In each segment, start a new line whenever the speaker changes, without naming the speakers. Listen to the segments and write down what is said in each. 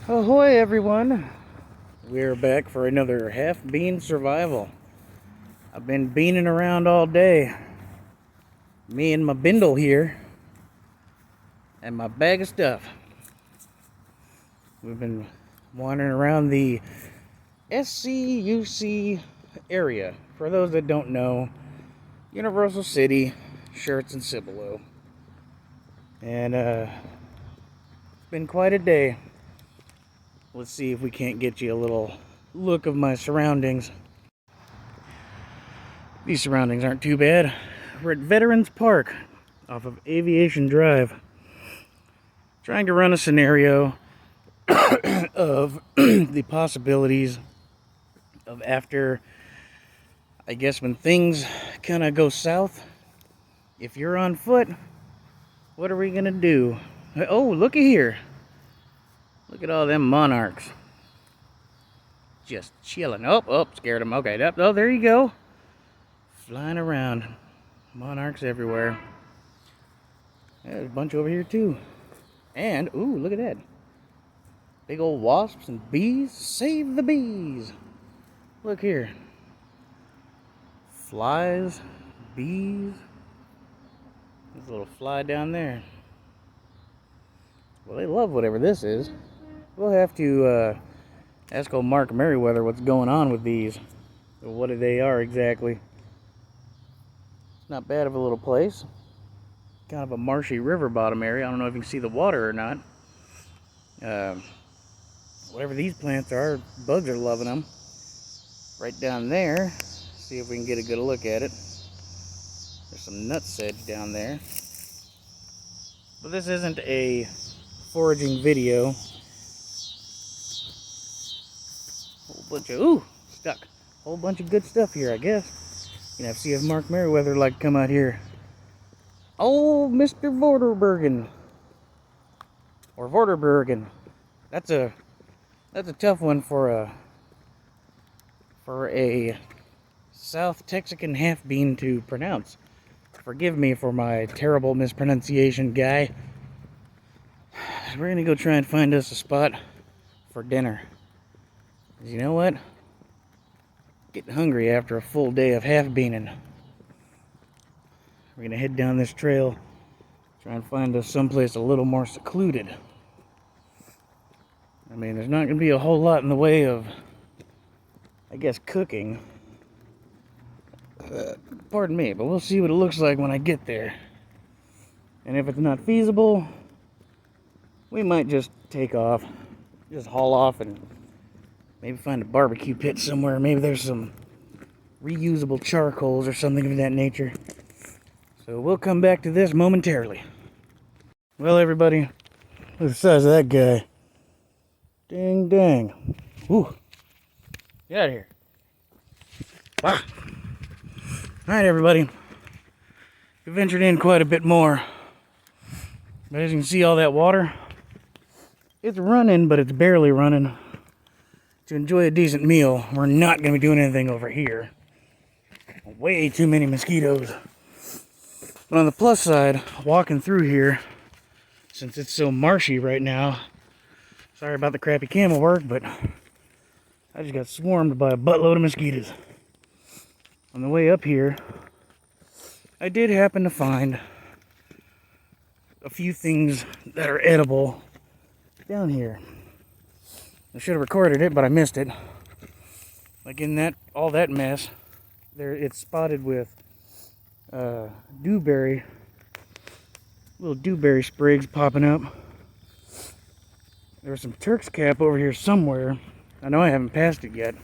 Ahoy everyone! We're back for another half bean survival. I've been beaning around all day. Me and my bindle here. And my bag of stuff. We've been wandering around the SCUC area. For those that don't know, Universal City, Shirts and Cibolo. And it's been quite a day. Let's see if we can't get you a little look of my surroundings. These surroundings aren't too bad. We're at Veterans Park off of Aviation Drive. Trying to run a scenario of the possibilities of after, I guess, when things kind of go south. If you're on foot, what are we going to do? Oh, looky here. Look at all them monarchs. Just chilling. Oh, scared them. Okay, oh, there you go. Flying around. Monarchs everywhere. There's a bunch over here too. And, ooh, look at that. Big old wasps and bees. Save the bees. Look here. Flies, bees. There's a little fly down there. Well, they love whatever this is. We'll have to ask old Mark Merriweather what's going on with these. Or what they are exactly. It's not bad of a little place. Kind of a marshy river bottom area. I don't know if you can see the water or not. Whatever these plants are, bugs are loving them. Right down there. See if we can get a good look at it. There's some nutsedge down there. But this isn't a foraging video. Whole bunch of, ooh, stuck. Whole bunch of good stuff here, I guess. You know, see if Mark Merriweather would like to come out here. Oh, Mr. Vorderbergen. Or Vorderbergen. That's a tough one for a South Texican half bean to pronounce. Forgive me for my terrible mispronunciation, guy. We're gonna go try and find us a spot for dinner. 'Cause you know what? Getting hungry after a full day of half beaning. We're gonna head down this trail, try and find us someplace a little more secluded. I mean, there's not gonna be a whole lot in the way of, I guess, cooking. Pardon me, but we'll see what it looks like when I get there. And if it's not feasible, we might just take off, just haul off and maybe find a barbecue pit somewhere. Maybe there's some reusable charcoals or something of that nature. So we'll come back to this momentarily. Well, everybody, look at the size of that guy. Ding dang. Ooh. Get out of here. Wow. Alright, everybody. We ventured in quite a bit more. But as you can see, all that water, it's running, but it's barely running. To enjoy a decent meal, we're not going to be doing anything over here. Way too many mosquitoes. But on the plus side, walking through here, since it's so marshy right now, sorry about the crappy camera work, but I just got swarmed by a buttload of mosquitoes. On the way up here, I did happen to find a few things that are edible down here. I should have recorded it, but I missed it. Like in that, all that mess, there it's spotted with dewberry, little dewberry sprigs popping up. There's some Turk's cap over here somewhere. I know I haven't passed it yet.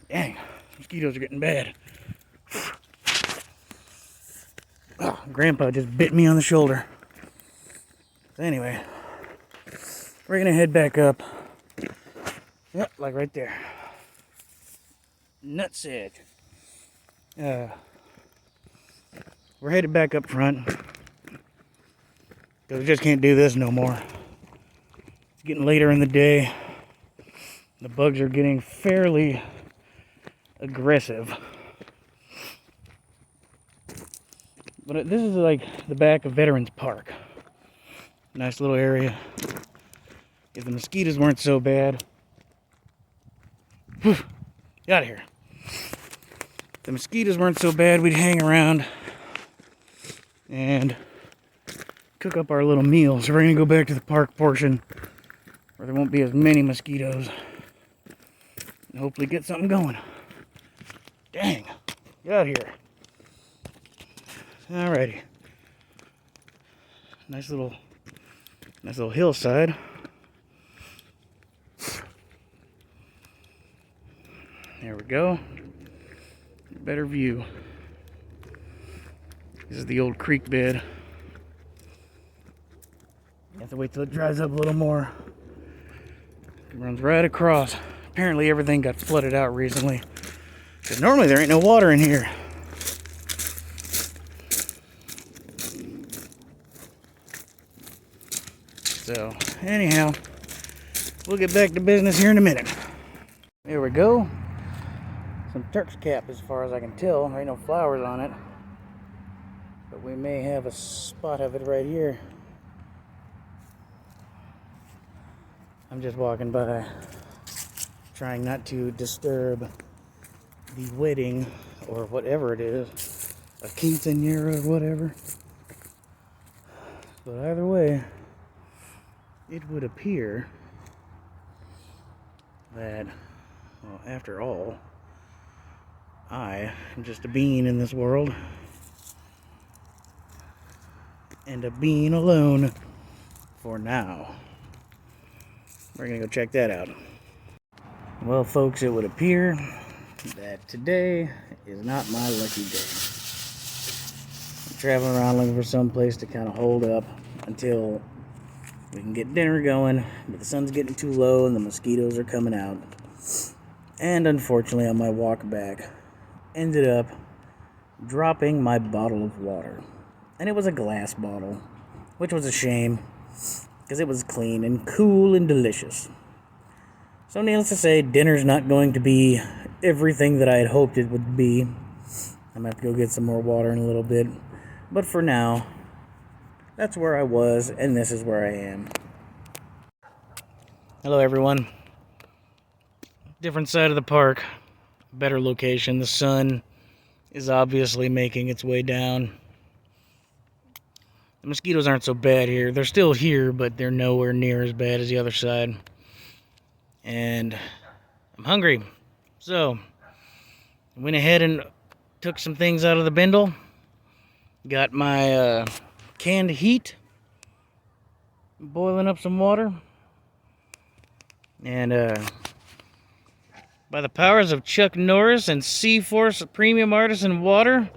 Dang, mosquitoes are getting bad. Oh, Grandpa just bit me on the shoulder. So anyway, we're gonna head back up. Yep, like right there. Nutsedge. We're headed back up front. Because we just can't do this no more. It's getting later in the day. The bugs are getting fairly aggressive. But this is like the back of Veterans Park. Nice little area. if the mosquitoes weren't so bad. Whew, get out of here. If the mosquitoes weren't so bad, we'd hang around and cook up our little meals. So we're gonna go back to the park portion where there won't be as many mosquitoes and hopefully get something going. Dang, get out of here. Alrighty. Nice little hillside. There we go. Better view. This is the old creek bed. You have to wait till it dries up a little more. It runs right across. Apparently everything got flooded out recently. Because normally there ain't no water in here. So, anyhow, we'll get back to business here in a minute. There we go. Some Turk's cap as far as I can tell. There ain't no flowers on it. But we may have a spot of it right here. I'm just walking by, trying not to disturb the wedding or whatever it is, a quinceañera or whatever. But either way, it would appear that, well, after all, I am just a bean in this world, and a bean alone for now. We're gonna go check that out. Well, folks, it would appear that today is not my lucky day. I'm traveling around looking for some place to kind of hold up until we can get dinner going, but the sun's getting too low and the mosquitoes are coming out. And unfortunately, on my walk back, ended up dropping my bottle of water. And it was a glass bottle, which was a shame, because it was clean and cool and delicious. So needless to say, dinner's not going to be everything that I had hoped it would be. I'm going to have to go get some more water in a little bit. But for now, that's where I was, and this is where I am. Hello, everyone. Different side of the park. Better location. The sun is obviously making its way down. The mosquitoes aren't so bad here. They're still here, but they're nowhere near as bad as the other side. And I'm hungry. So, I went ahead and took some things out of the bindle. Got my canned heat. Boiling up some water. And by the powers of Chuck Norris and C-Force Premium Artisan Water,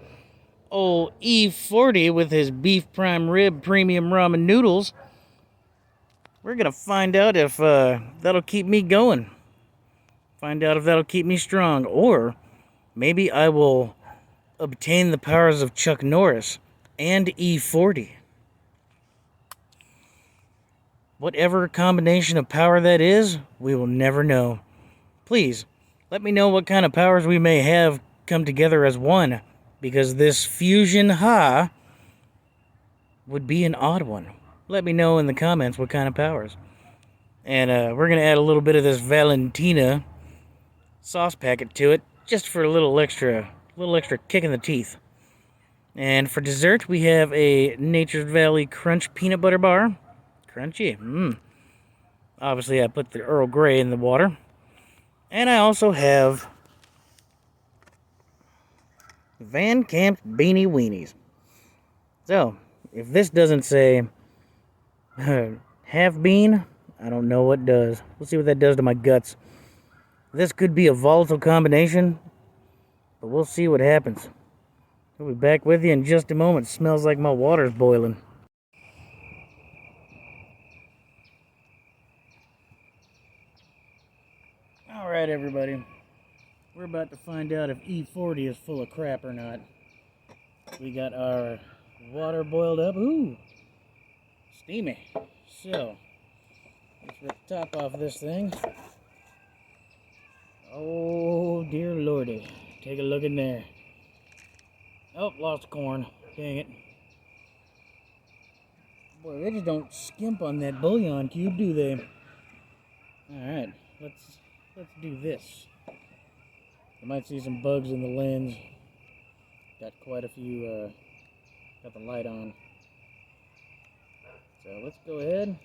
old E40 with his beef prime rib premium ramen noodles, we're gonna find out if that'll keep me going. Find out if that'll keep me strong. Or maybe I will obtain the powers of Chuck Norris and E40. Whatever combination of power that is, we will never know. Please, let me know what kind of powers we may have come together as one, because this fusion ha would be an odd one. Let me know in the comments what kind of powers. And we're going to add a little bit of this Valentina sauce packet to it, just for a little extra kick in the teeth. And for dessert, we have a Nature's Valley Crunch peanut butter bar. Crunchy. Obviously, I put the Earl Grey in the water. And I also have Van Camp's Beanie Weenies. So, if this doesn't say half bean, I don't know what does. We'll see what that does to my guts. This could be a volatile combination, but we'll see what happens. I'll be back with you in just a moment. It smells like my water's boiling. Alright, everybody. We're about to find out if E40 is full of crap or not. We got our water boiled up. Ooh! Steamy. So, let's rip the top off this thing. Oh, dear lordy. Take a look in there. Oh, lost corn. Dang it. Boy, they just don't skimp on that bouillon cube, do they? Alright, let's do this. You might see some bugs in the lens. Got quite a few, got the light on. So let's go ahead,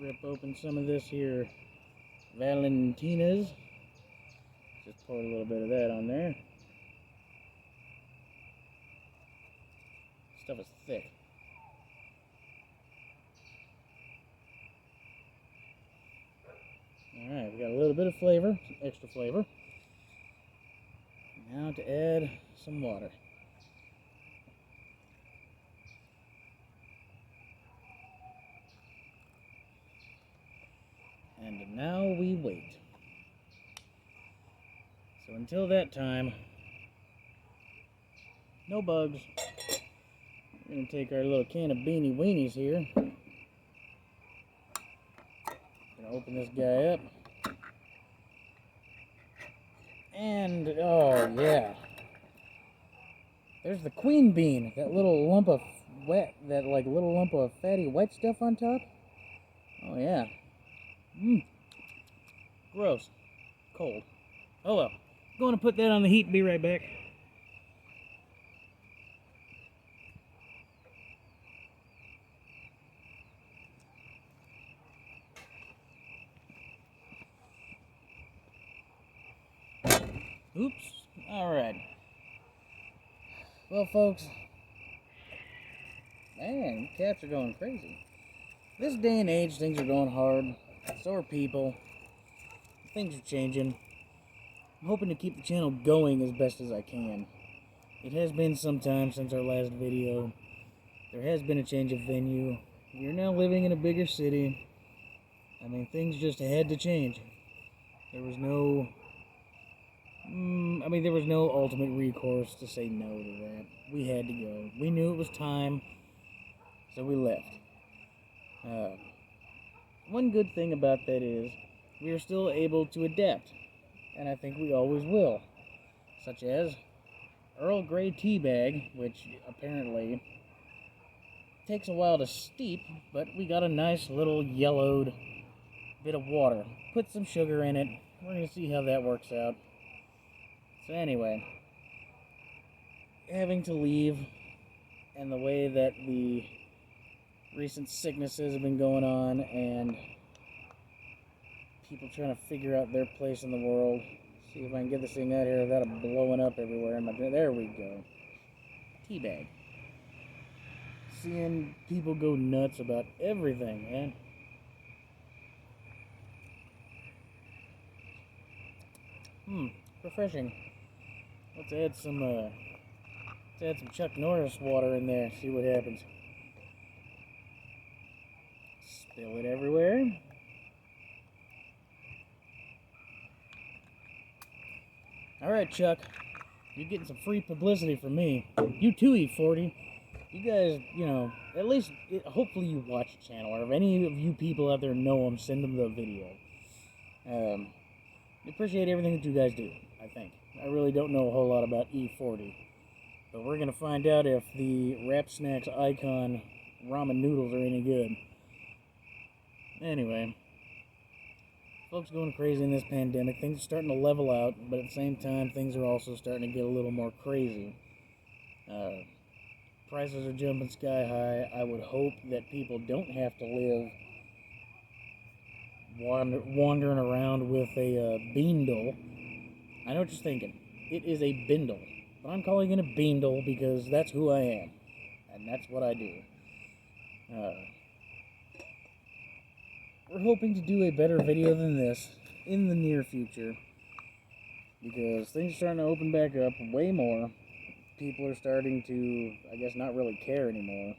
rip open some of this here Valentina's. Just pour a little bit of that on there. Stuff is thick. Alright, we got a little bit of flavor, some extra flavor. Now to add some water. And now we wait. So until that time, no bugs. We're going to take our little can of beanie weenies here. Going to open this guy up. And, oh yeah. There's the queen bean. That little lump of little lump of fatty white stuff on top. Oh yeah. Gross. Cold. Oh well. Going to put that on the heat and be right back. Oops. Alright. Well, folks. Man, cats are going crazy. This day and age, things are going hard. So are people. Things are changing. I'm hoping to keep the channel going as best as I can. It has been some time since our last video. There has been a change of venue. We're now living in a bigger city. I mean, things just had to change. There was no... there was no ultimate recourse to say no to that. We had to go. We knew it was time, so we left. One good thing about that is we are still able to adapt, and I think we always will. Such as Earl Grey tea bag, which apparently takes a while to steep, but we got a nice little yellowed bit of water. Put some sugar in it. We're going to see how that works out. So anyway, having to leave, and the way that the recent sicknesses have been going on, and people trying to figure out their place in the world. See if I can get this thing out here without it blowing up everywhere. There we go. Teabag. Seeing people go nuts about everything, man. Refreshing. Let's add some Chuck Norris water in there, see what happens. Spill it everywhere. Alright, Chuck. You're getting some free publicity from me. You too, E40. You guys, at least, hopefully you watch the channel, or if any of you people out there know them, send them the video. I appreciate everything that you guys do, I think. I really don't know a whole lot about E40. But we're going to find out if the Wrap Snacks Icon ramen noodles are any good. Anyway, folks going crazy in this pandemic. Things are starting to level out, but at the same time, things are also starting to get a little more crazy. Prices are jumping sky high. I would hope that people don't have to live wandering around with a beandle. I know what you're thinking. It is a bindle. But I'm calling it a beandle because that's who I am. And that's what I do. We're hoping to do a better video than this in the near future. Because things are starting to open back up way more. People are starting to, I guess, not really care anymore.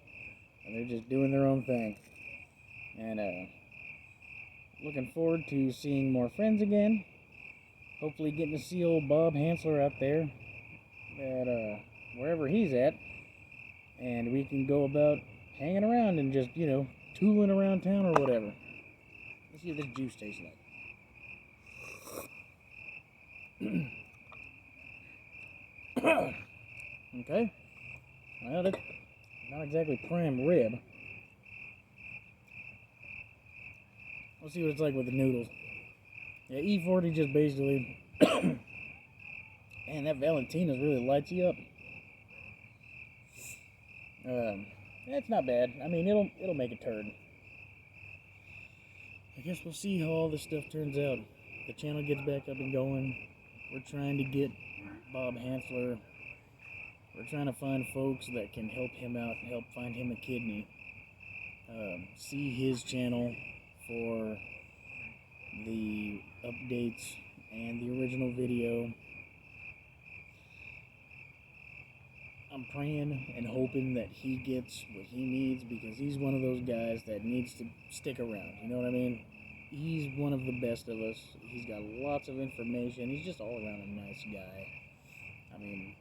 And they're just doing their own thing. And, looking forward to seeing more friends again. Hopefully getting to see old Bob Hansler out there at wherever he's at, and we can go about hanging around and just, tooling around town or whatever. Let's see what this juice tastes like. Okay. Well, that's not exactly prime rib. Let's see what it's like with the noodles. Yeah, E40 just basically, man, that Valentina's really lights you up. It's not bad. I mean, it'll make a turn. I guess we'll see how all this stuff turns out. The channel gets back up and going. We're trying to get Bob Hansler. We're trying to find folks that can help him out, help find him a kidney. See his channel for the updates and the original video. I'm praying and hoping that he gets what he needs, because he's one of those guys that needs to stick around. You know what I mean? He's one of the best of us. He's got lots of information. He's just all around a nice guy. I mean,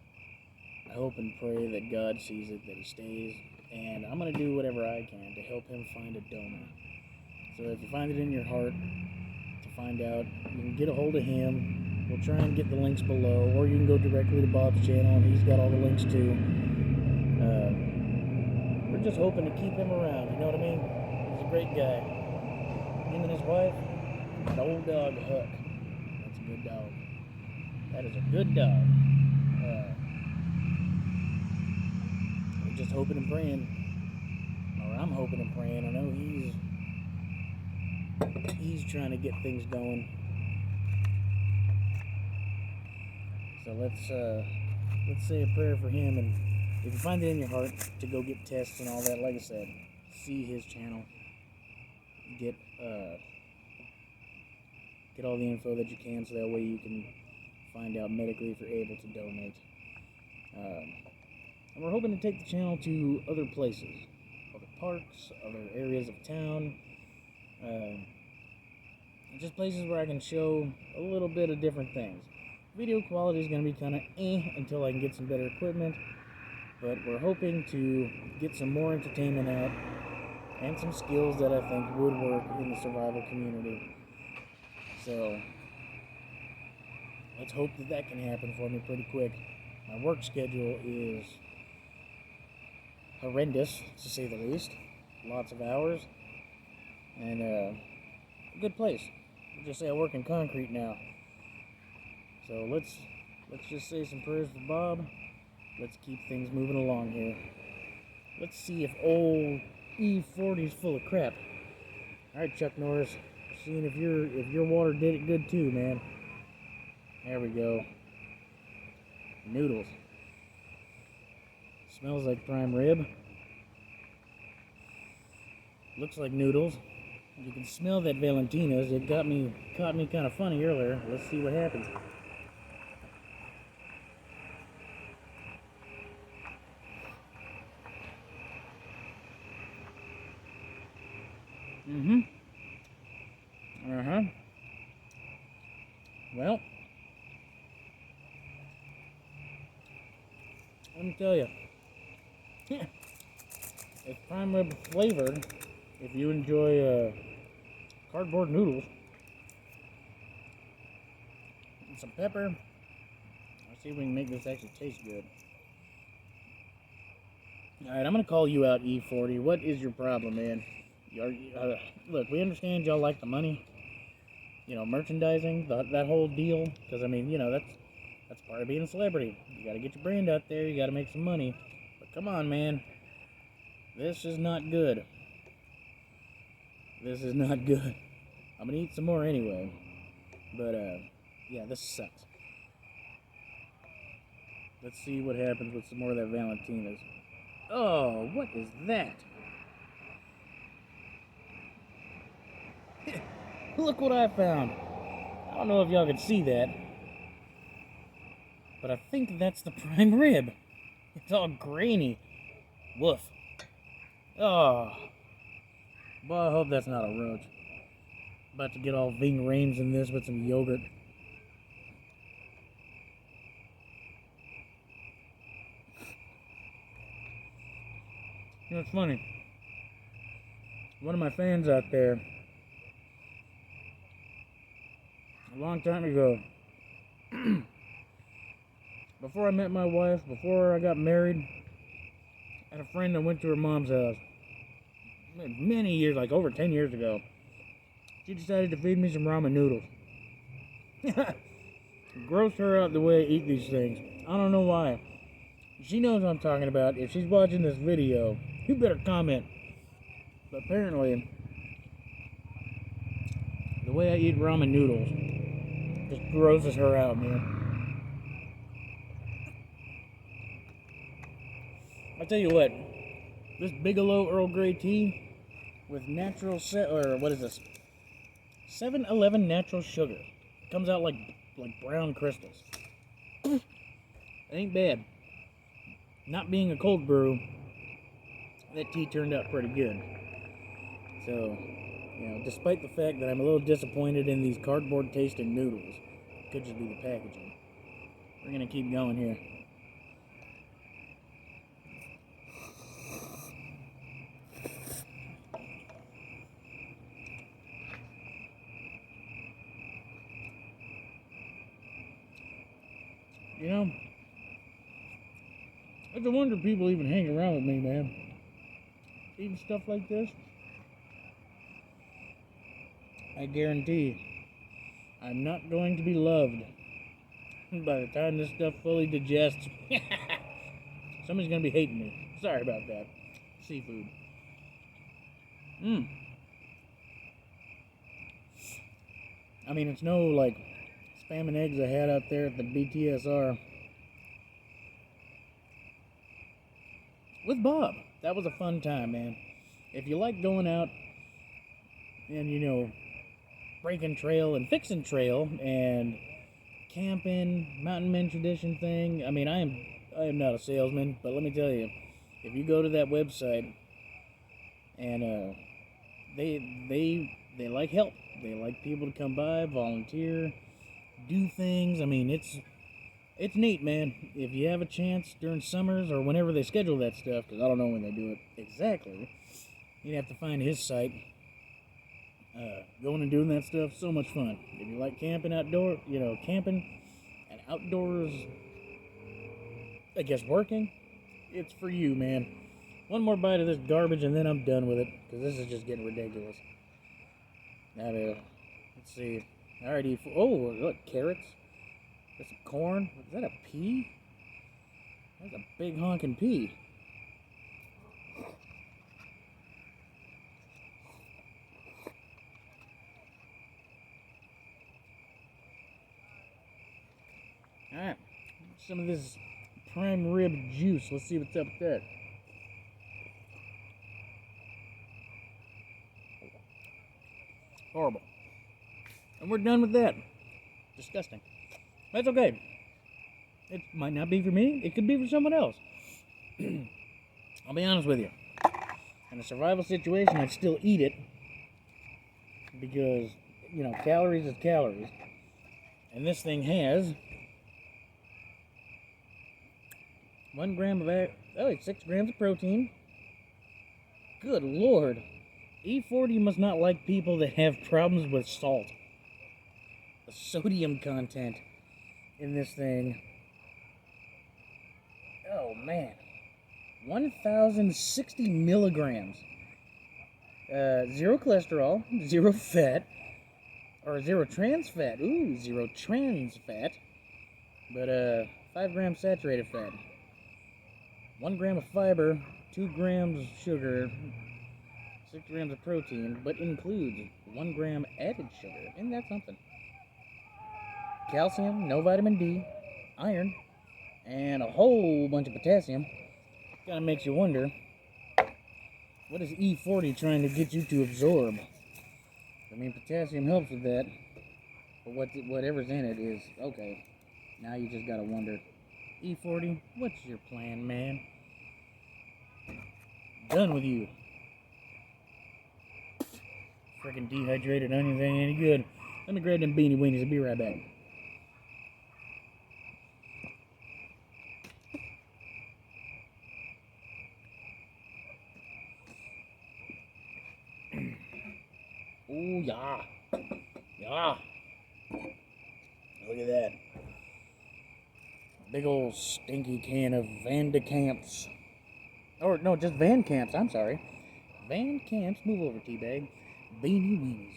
I hope and pray that God sees it, that he stays, and I'm going to do whatever I can to help him find a donor. So if you find it in your heart to find out, you can get a hold of him. We'll try and get the links below, or you can go directly to Bob's channel, and he's got all the links too. We're just hoping to keep him around, you know what I mean? He's a great guy. Him and his wife, that old dog Huck. That's a good dog. That is a good dog. We're just hoping and praying, or I'm hoping and praying. I know he's trying to get things going. So let's say a prayer for him, and if you find it in your heart to go get tests and all that, like I said, see his channel, get all the info that you can, so that way you can find out medically if you're able to donate. And we're hoping to take the channel to other places, other parks, other areas of town, just places where I can show a little bit of different things. Video quality is going to be kind of until I can get some better equipment, but we're hoping to get some more entertainment out and some skills that I think would work in the survival community. So let's hope that that can happen for me pretty quick. My work schedule is horrendous, to say the least. Lots of hours, and a good place. We'll just say I work in concrete now. So let's just say some prayers for Bob. Let's keep things moving along here. Let's see if old E40's full of crap. All right, Chuck Norris, seeing if your water did it good too, man. There we go. Noodles. Smells like prime rib. Looks like noodles. You can smell that Valentina's. It caught me kind of funny earlier. Let's see what happens. Well, let me tell you, it's prime rib flavored. If you enjoy cardboard noodles and some pepper, let's see if we can make this actually taste good. Alright, I'm going to call you out, E40. What is your problem, man? Look, we understand y'all like the money. You know, merchandising, that whole deal. Because, I mean, you know, that's part of being a celebrity. You got to get your brand out there. You got to make some money. But come on, man. This is not good. This is not good. I'm going to eat some more anyway. But, yeah, this sucks. Let's see what happens with some more of that Valentina's. Oh, what is that? Look what I found. I don't know if y'all can see that, but I think that's the prime rib. It's all grainy. Woof. Oh. Boy, I hope that's not a roach. About to get all Ving Rhames in this with some yogurt. You know, it's funny. One of my fans out there, a long time ago, before I met my wife, before I got married, I had a friend that went to her mom's house many years, like over 10 years ago. She decided to feed me some ramen noodles. Gross her out the way I eat these things. I don't know why. She knows what I'm talking about. If she's watching this video, you better comment. But apparently, the way I eat ramen noodles just grosses her out, man. I'll tell you what, this Bigelow Earl Grey tea with natural what is this? 7-Eleven natural sugar. Comes out like brown crystals. It ain't bad. Not being a cold brew, that tea turned out pretty good. So, despite the fact that I'm a little disappointed in these cardboard tasting noodles, it could just be the packaging. We're gonna keep going here. It's a wonder people even hang around with me, man. Eating stuff like this, I guarantee I'm not going to be loved by the time this stuff fully digests. Somebody's going to be hating me. Sorry about that. Seafood. I mean, it's no like spam and eggs I had out there at the BTSR with Bob. That was a fun time, man. If you like going out and, breaking trail and fixing trail and camping, mountain men tradition thing, I mean, I am not a salesman, but let me tell you, if you go to that website and they like help. They like people to come by, volunteer, do things. I mean, it's neat, man. If you have a chance during summers or whenever they schedule that stuff, because I don't know when they do it exactly, you'd have to find his site. Going and doing that stuff, so much fun. If you like camping camping and outdoors, I guess working, it's for you, man. One more bite of this garbage and then I'm done with it, because this is just getting ridiculous. Now, let's see. I already. Oh, look, carrots. That's some corn. Is that a pea? That's a big honking pea. Alright. Some of this prime rib juice. Let's see what's up with that. Horrible. And we're done with that. Disgusting. That's okay. It might not be for me. It could be for someone else. I'll be honest with you. In a survival situation, I'd still eat it. Because, calories is calories. And this thing has 1 gram of it's 6 grams of protein. Good Lord. E40 must not like people that have problems with salt. The sodium content in this thing. Oh, man. 1,060 milligrams. 0 cholesterol, 0 fat, or 0 trans fat. Ooh, 0 trans fat. But 5 grams saturated fat. 1 gram of fiber, 2 grams sugar, 6 grams of protein, but includes 1 gram added sugar. Isn't that something? Calcium, no vitamin D, iron, and a whole bunch of potassium. Kind of makes you wonder, what is E40 trying to get you to absorb? I mean, potassium helps with that, but whatever's in it is, okay, now you just gotta wonder, E40, what's your plan, man? Done with you. Freaking dehydrated onions ain't any good. Let me grab them beanie weenies and be right back. Oh, yeah. Yeah. Look at that. Big old stinky can of Van de Kamp's. Or, no, just Van Camp's, I'm sorry. Van Camp's, move over, teabag. Beanie weenies.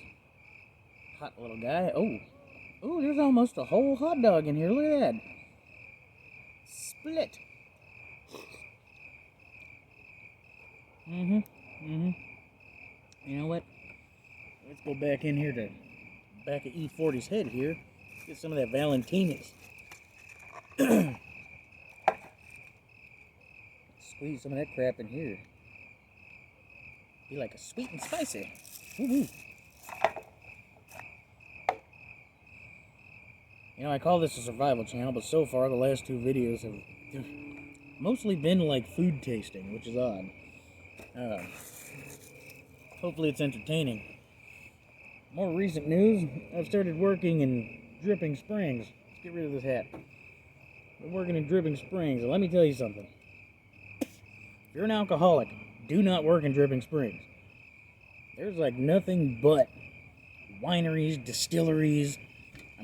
Hot little guy. Oh, Ooh, there's almost a whole hot dog in here. Look at that. Split. You know what? Let's go back in here to back of E40's head here. Get some of that Valentina's. Squeeze some of that crap in here. Be like a sweet and spicy. Woo-hoo. You know, I call this a survival channel, but so far the last two videos have mostly been like food tasting, which is odd. Hopefully it's entertaining. More recent news, I've started working in Dripping Springs. Let's get rid of this hat. I'm working in Dripping Springs, and let me tell you something. If you're an alcoholic, do not work in Dripping Springs. There's like nothing but wineries, distilleries,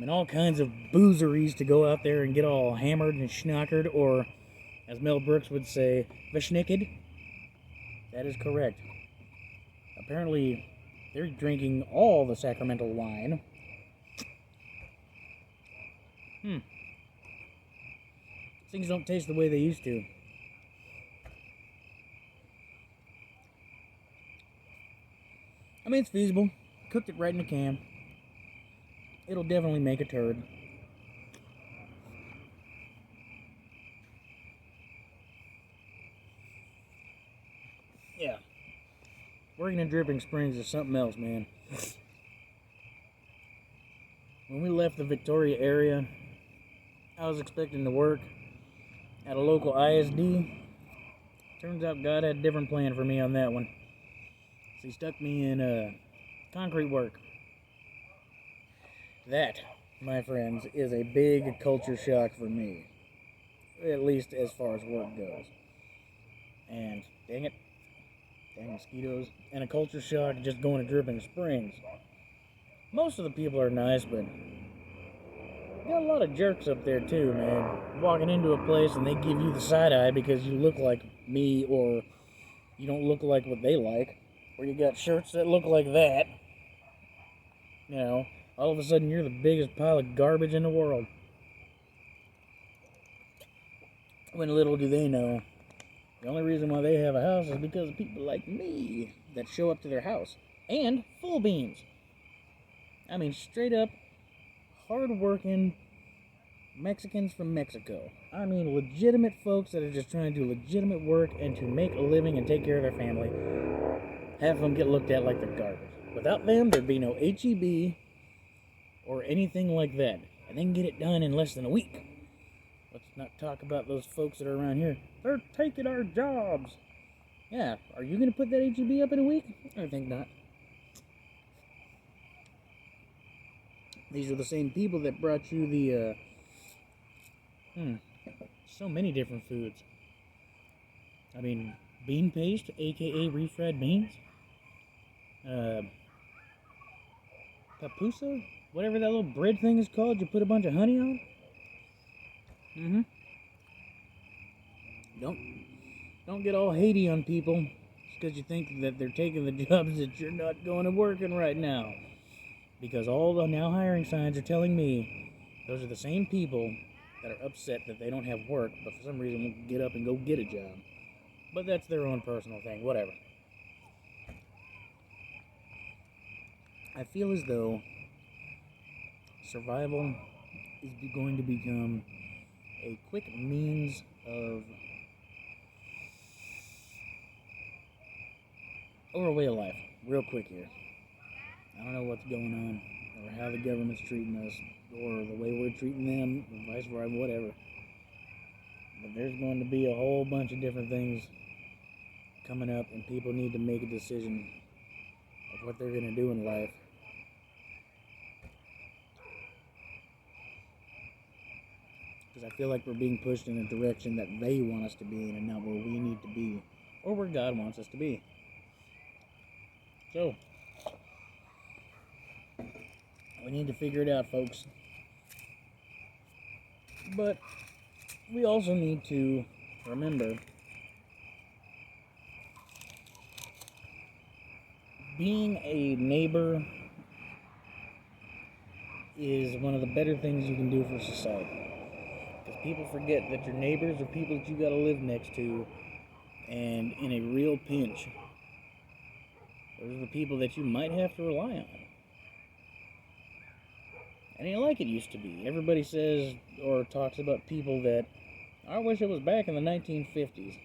all kinds of boozeries to go out there and get all hammered and schnockered, or, as Mel Brooks would say, verschnicked. That is correct. Apparently, they're drinking all the Sacramento wine. Things don't taste the way they used to. It's feasible. Cooked it right in a can. It'll definitely make a turd. Yeah. Working in Dripping Springs is something else, man. When we left the Victoria area, I was expecting to work at a local ISD. Turns out God had a different plan for me on that one. So he stuck me in concrete work. That, my friends, is a big culture shock for me. At least as far as work goes. And, dang it. Dang mosquitoes. And a culture shock just going to Dripping Springs. Most of the people are nice, but got a lot of jerks up there too, man. Walking into a place and they give you the side eye because you look like me, or you don't look like what they like, or you got shirts that look like that. You know, all of a sudden you're the biggest pile of garbage in the world. When little do they know, the only reason why they have a house is because of people like me that show up to their house. And full beans. Straight up, hard-working Mexicans from Mexico. Legitimate folks that are just trying to do legitimate work and to make a living and take care of their family. Half of them get looked at like they're garbage. Without them, there'd be no HEB or anything like that. And they can get it done in less than a week. Let's not talk about those folks that are around here. They're taking our jobs. Yeah, are you going to put that HEB up in a week? I think not. These are the same people that brought you the, so many different foods. Bean paste, aka refried beans. Papusa? Whatever that little bread thing is called, you put a bunch of honey on. Don't get all Haiti on people just because you think that they're taking the jobs that you're not going to working right now. Because all the now hiring signs are telling me those are the same people that are upset that they don't have work, but for some reason won't get up and go get a job. But that's their own personal thing, whatever. I feel as though survival is going to become a quick means of, or a way of life, real quick here. I don't know what's going on, or how the government's treating us, or the way we're treating them, or vice versa, whatever. But there's going to be a whole bunch of different things coming up, and people need to make a decision of what they're going to do in life. Because I feel like we're being pushed in a direction that they want us to be in, and not where we need to be, or where God wants us to be. So, we need to figure it out, folks. But we also need to remember, being a neighbor is one of the better things you can do for society. Because people forget that your neighbors are people that you got to live next to, and in a real pinch, those are the people that you might have to rely on. And ain't like it used to be. Everybody says or talks about people that, I wish it was back in the 1950s.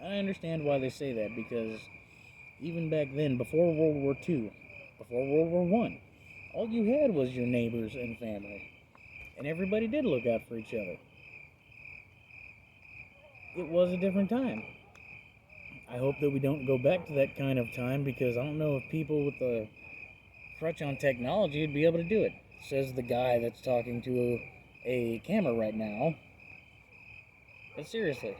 I understand why they say that, because even back then, before World War II, before World War I, all you had was your neighbors and family. And everybody did look out for each other. It was a different time. I hope that we don't go back to that kind of time, because I don't know if people with a crutch on technology would be able to do it. Says the guy that's talking to a camera right now. But seriously,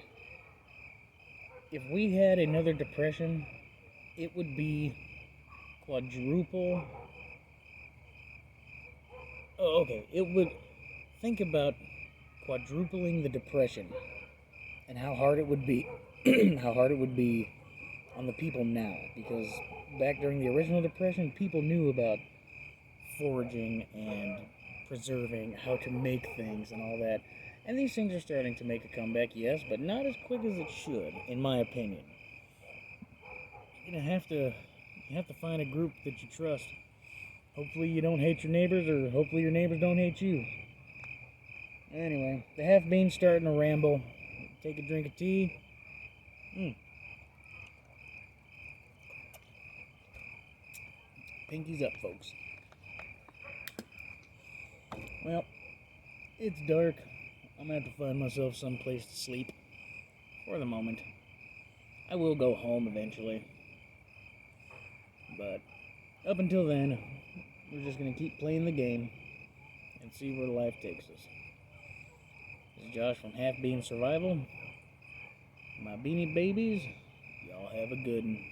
if we had another depression, it would be quadruple. Oh, okay. It would. Think about quadrupling the depression and how hard it would be. How hard it would be on the people now. Because back during the original depression, people knew about foraging and preserving, how to make things and all that. And these things are starting to make a comeback, yes, but not as quick as it should, in my opinion. You have to find a group that you trust. Hopefully you don't hate your neighbors, or hopefully your neighbors don't hate you. Anyway, the half bean's starting to ramble. Take a drink of tea. Pinkies up, folks. Well, it's dark. I'm gonna have to find myself someplace to sleep for the moment. I will go home eventually. But up until then, we're just gonna keep playing the game and see where life takes us. This is Josh from Half Bean Survival. My beanie babies, y'all have a good one.